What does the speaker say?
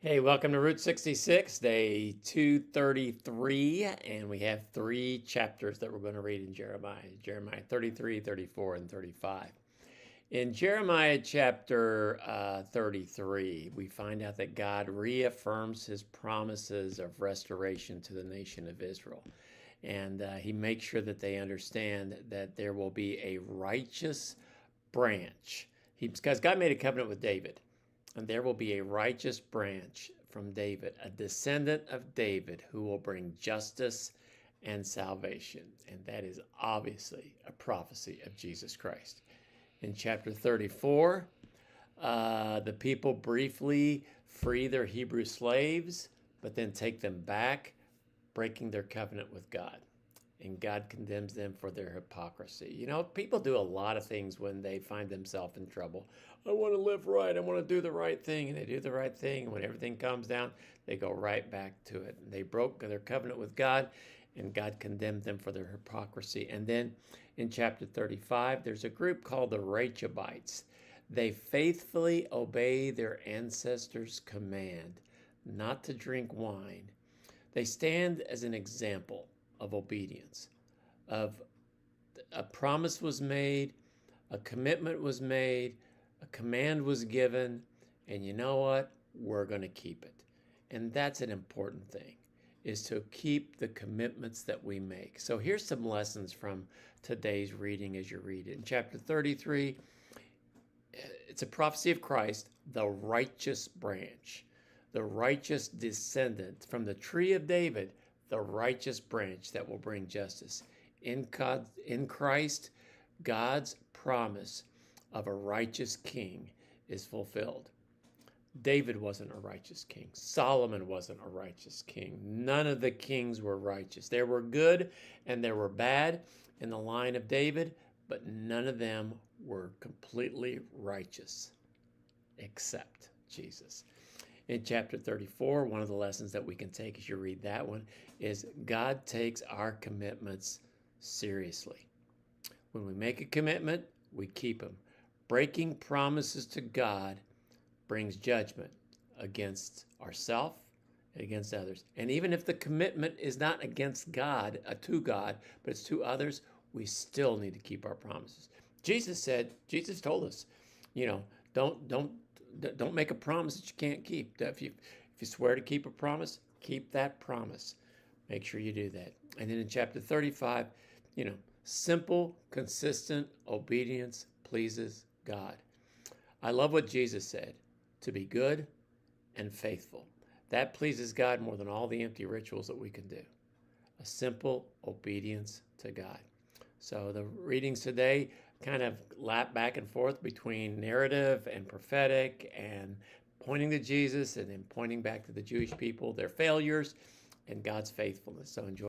Hey, welcome to Route 66, day 233, and we have three chapters that we're going to read in Jeremiah 33, 34, and 35. In Jeremiah chapter 33, we find out that God reaffirms his promises of restoration to the nation of Israel. And he makes sure that they understand that there will be a righteous branch. Because God made a covenant with David. And there will be a righteous branch from David, a descendant of David who will bring justice and salvation. And that is obviously a prophecy of Jesus Christ. In chapter 34, the people briefly free their Hebrew slaves, but then take them back, breaking their covenant with God. And God condemns them for their hypocrisy. You know, people do a lot of things when they find themselves in trouble. I want to live right. I want to do the right thing. And they do the right thing. And when everything comes down, they go right back to it. And they broke their covenant with God, and God condemned them for their hypocrisy. And then in chapter 35, there's a group called the Rechabites. They faithfully obey their ancestors' command not to drink wine. They stand as an example of obedience, of a promise was made, a commitment was made, a command was given, and you know what? We're going to keep it. And that's an important thing, is to keep the commitments that we make. So here's some lessons from today's reading as you read it. In chapter 33, it's a prophecy of Christ, the righteous branch, the righteous descendant from the tree of David, the righteous branch that will bring justice. In Christ, God's promise of a righteous king is fulfilled. David wasn't a righteous king. Solomon wasn't a righteous king. None of the kings were righteous. There were good and there were bad in the line of David, but none of them were completely righteous except Jesus. In chapter 34, one of the lessons that we can take as you read that one is God takes our commitments seriously. When we make a commitment, we keep them. Breaking promises to God brings judgment against ourselves and against others. And even if the commitment is not against God, to God, but it's to others, we still need to keep our promises. Jesus told us, don't make a promise that you can't keep. If you swear to keep a promise, keep that promise. Make sure you do that. And then in chapter 35, simple, consistent obedience pleases God. I love what Jesus said, to be good and faithful. That pleases God more than all the empty rituals that we can do. A simple obedience to God. So the readings today kind of lap back and forth between narrative and prophetic and pointing to Jesus and then pointing back to the Jewish people, their failures, and God's faithfulness. So enjoy.